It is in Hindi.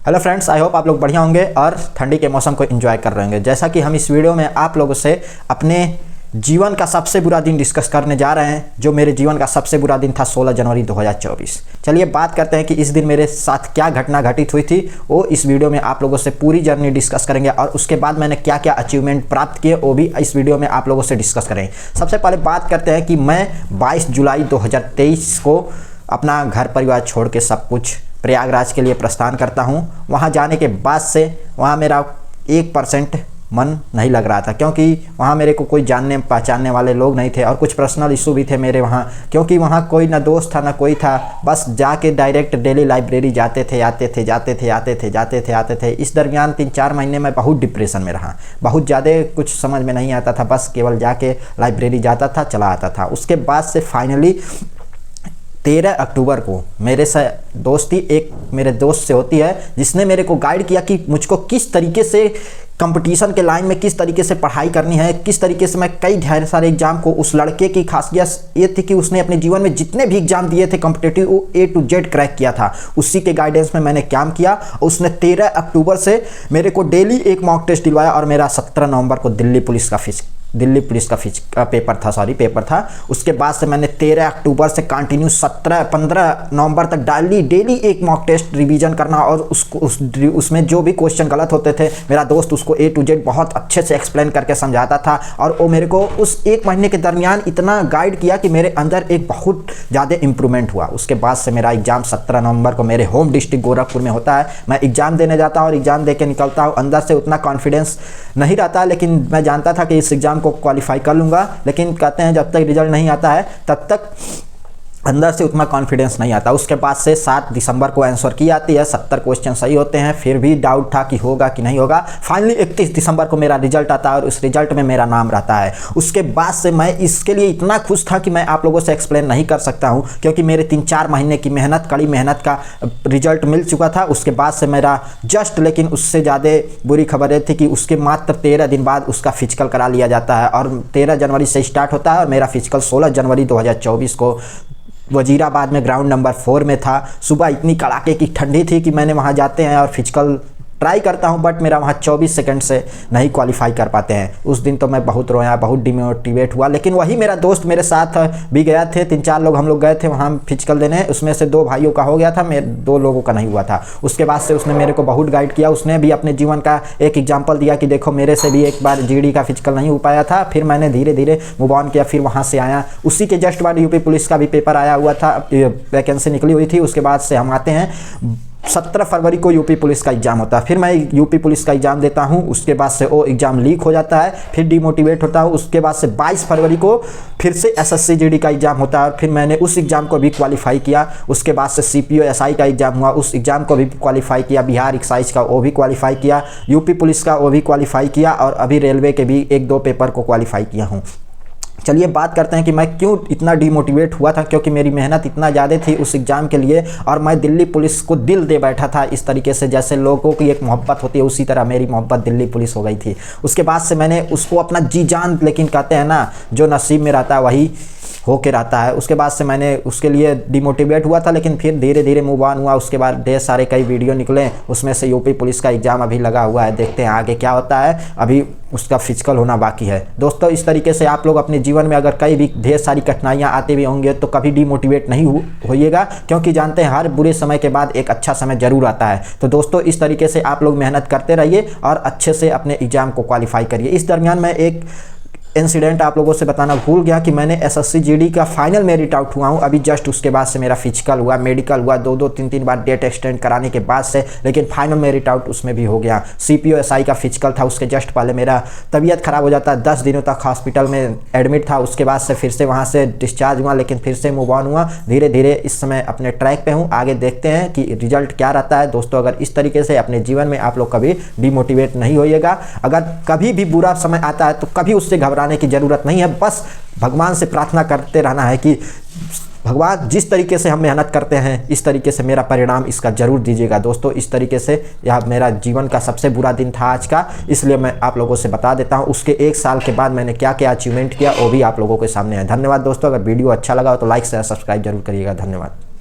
हेलो फ्रेंड्स, आई होप आप लोग बढ़िया होंगे और ठंडी के मौसम को एंजॉय कर रहे होंगे। जैसा कि हम इस वीडियो में आप लोगों से अपने जीवन का सबसे बुरा दिन डिस्कस करने जा रहे हैं। जो मेरे जीवन का सबसे बुरा दिन था 16 जनवरी 2024। चलिए बात करते हैं कि इस दिन मेरे साथ क्या घटना घटित हुई थी। वो इस वीडियो में आप लोगों से पूरी जर्नी डिस्कस करेंगे और उसके बाद मैंने क्या क्या अचीवमेंट प्राप्त किए वो भी इस वीडियो में आप लोगों से डिस्कस करेंगे। सबसे पहले बात करते हैं कि मैं 22 जुलाई 2023 को अपना घर परिवार छोड़ के सब कुछ प्रयागराज के लिए प्रस्थान करता हूं। वहां जाने के बाद से वहां मेरा 1% मन नहीं लग रहा था, क्योंकि वहाँ मेरे को कोई जानने पहचानने वाले लोग नहीं थे और कुछ पर्सनल इशू भी थे मेरे वहाँ, क्योंकि वहाँ कोई ना दोस्त था ना कोई था। बस जाके डायरेक्ट डेली लाइब्रेरी जाते थे, आते थे। इस दरमियान 3-4 महीने में बहुत डिप्रेशन में रहा, बहुत ज़्यादा कुछ समझ में नहीं आता था। बस केवल जाके लाइब्रेरी जाता था, चला आता था। उसके बाद से फाइनली 13 अक्टूबर को मेरे से दोस्ती एक मेरे दोस्त से होती है, जिसने मेरे को गाइड किया कि मुझको किस तरीके से कंपटीशन के लाइन में किस तरीके से पढ़ाई करनी है, किस तरीके से मैं कई ढेर सारे एग्जाम को। उस लड़के की खासियत ये थी कि उसने अपने जीवन में जितने भी एग्जाम दिए थे कॉम्पिटिटिव, वो A to Z क्रैक किया था। उसी के गाइडेंस में मैंने काम किया। उसने 13 अक्टूबर से मेरे को डेली एक मॉक टेस्ट दिलवाया और मेरा 17 नवंबर को दिल्ली पुलिस का पेपर था। उसके बाद से मैंने 13 अक्टूबर से कंटिन्यू 15 नवंबर तक डेली एक मॉक टेस्ट रिवीजन करना और उसमें जो भी क्वेश्चन गलत होते थे मेरा दोस्त उसको A to Z बहुत अच्छे से एक्सप्लेन करके समझाता था। और वो मेरे को उस एक महीने के दरमियान इतना गाइड किया कि मेरे अंदर एक बहुत ज़्यादा इंप्रूवमेंट हुआ। उसके बाद से मेरा एग्जाम 17 नवंबर को मेरे होम डिस्ट्रिक्ट गोरखपुर में होता है। मैं एग्ज़ाम देने जाता हूँ और एग्ज़ाम दे के निकलता हूँ। अंदर से उतना कॉन्फिडेंस नहीं रहता, लेकिन मैं जानता था कि इस एग्ज़ाम को क्वालिफाई कर लूँगा। लेकिन कहते हैं जब तक रिजल्ट नहीं आता है तब तक अंदर से उतना कॉन्फिडेंस नहीं आता। उसके बाद से 7 दिसंबर को आंसर की आती है, 70 क्वेश्चन सही होते हैं। फिर भी डाउट था कि होगा कि नहीं होगा। फाइनली 31 दिसंबर को मेरा रिजल्ट आता है और उस रिजल्ट में मेरा नाम रहता है। उसके बाद से मैं इसके लिए इतना खुश था कि मैं आप लोगों से एक्सप्लेन नहीं कर सकता हूँ, क्योंकि मेरे 3-4 महीने की कड़ी मेहनत का रिजल्ट मिल चुका था। उसके बाद से मेरा लेकिन उससे ज़्यादा बुरी खबर ये थी कि उसके मात्र 13 दिन बाद उसका फिजिकल करा लिया जाता है और 13 जनवरी से स्टार्ट होता है और मेरा फिजिकल 16 जनवरी 2024 को वजीराबाद में ग्राउंड नंबर 4 में था। सुबह इतनी कड़ाके की ठंडी थी कि मैंने वहाँ जाते हैं और फिजिकल ट्राई करता हूं, बट मेरा वहाँ 24 सेकंड से नहीं क्वालिफाई कर पाते हैं। उस दिन तो मैं बहुत रोया, बहुत डिमोटिवेट हुआ। लेकिन वही मेरा दोस्त मेरे साथ भी गया थे, 3-4 लोग हम लोग गए थे वहाँ फिजिकल देने। उसमें से 2 भाइयों का हो गया था, मेरे 2 लोगों का नहीं हुआ था। उसके बाद से उसने मेरे को बहुत गाइड किया। उसने भी अपने जीवन का एक एग्जाम्पल दिया कि देखो मेरे से भी एक बार GD का फिजिकल नहीं हो पाया था। फिर मैंने धीरे धीरे मूव ऑन किया। फिर वहाँ से आया, उसी के जस्ट बाद यूपी पुलिस का भी पेपर आया हुआ था, वैकेंसी निकली हुई थी। उसके बाद से हम आते हैं 17 फरवरी को यूपी पुलिस का एग्जाम होता है। फिर मैं यूपी पुलिस का एग्जाम देता हूं। उसके बाद से वो एग्जाम लीक हो जाता है, फिर डिमोटिवेट होता हूं। उसके बाद से 22 फरवरी को फिर से SSC GD का एग्जाम होता है और फिर मैंने उस एग्जाम को भी क्वालिफाई किया। उसके बाद से CPO SI का एग्जाम हुआ, उस एग्जाम को भी क्वालिफाई किया। बिहार एक्साइज का वो भी क्वालिफाई किया, यूपी पुलिस का वो भी क्वालिफाई किया और अभी रेलवे के भी 1-2 पेपर को क्वालिफाई किया हूँ। चलिए बात करते हैं कि मैं क्यों इतना डिमोटिवेट हुआ था, क्योंकि मेरी मेहनत इतना ज़्यादा थी उस एग्ज़ाम के लिए और मैं दिल्ली पुलिस को दिल दे बैठा था। इस तरीके से जैसे लोगों की एक मोहब्बत होती है, उसी तरह मेरी मोहब्बत दिल्ली पुलिस हो गई थी। उसके बाद से मैंने उसको अपना जी जान, लेकिन कहते हैं ना जो नसीब में रहता है वही होके रहता है। उसके बाद से मैंने उसके लिए डिमोटिवेट हुआ था, लेकिन फिर धीरे धीरे मूव ऑन हुआ। उसके बाद ढेर सारे कई वीडियो निकले, उसमें से यूपी पुलिस का एग्ज़ाम अभी लगा हुआ है। देखते हैं आगे क्या होता है, अभी उसका फिजिकल होना बाकी है। दोस्तों इस तरीके से आप लोग अपने जीवन में अगर कई भी ढेर सारी कठिनाइयाँ आती भी होंगे तो कभी डिमोटिवेट नहीं होइएगा, क्योंकि जानते हैं हर बुरे समय के बाद एक अच्छा समय जरूर आता है। तो दोस्तों इस तरीके से आप लोग मेहनत करते रहिए और अच्छे से अपने एग्ज़ाम को क्वालिफाई करिए। इस दरमियान मैं एक इंसिडेंट आप लोगों से बताना भूल गया कि मैंने SSC GD का फाइनल मेरिट आउट हुआ हूँ अभी जस्ट। उसके बाद से मेरा फिजिकल हुआ, मेडिकल हुआ, 2-3 बार डेट एक्सटेंड कराने के बाद से, लेकिन फाइनल मेरिट आउट उसमें भी हो गया। CPO SI का फिजिकल था, उसके जस्ट पहले मेरा तबीयत खराब हो जाता, 10 दिनों तक हॉस्पिटल में एडमिट था। उसके बाद से फिर से वहाँ से डिस्चार्ज हुआ, लेकिन फिर से मूव ऑन हुआ। धीरे धीरे इस समय अपने ट्रैक पे हूँ, आगे देखते हैं कि रिजल्ट क्या रहता है। दोस्तों अगर इस तरीके से अपने जीवन में आप लोग कभी डिमोटिवेट नहीं होइएगा। अगर कभी भी बुरा समय आता है तो कभी उससे घबराने की ज़रूरत नहीं है। बस भगवान से प्रार्थना करते रहना है कि भगवान जिस तरीके से हम मेहनत करते हैं इस तरीके से मेरा परिणाम इसका जरूर दीजिएगा। दोस्तों इस तरीके से यह मेरा जीवन का सबसे बुरा दिन था आज का, इसलिए मैं आप लोगों से बता देता हूं। उसके 1 साल के बाद मैंने क्या क्या अचीवमेंट किया वो भी आप लोगों के सामने है। धन्यवाद दोस्तों, अगर वीडियो अच्छा लगा हो तो लाइक शेयर सब्सक्राइब जरूर करिएगा। धन्यवाद।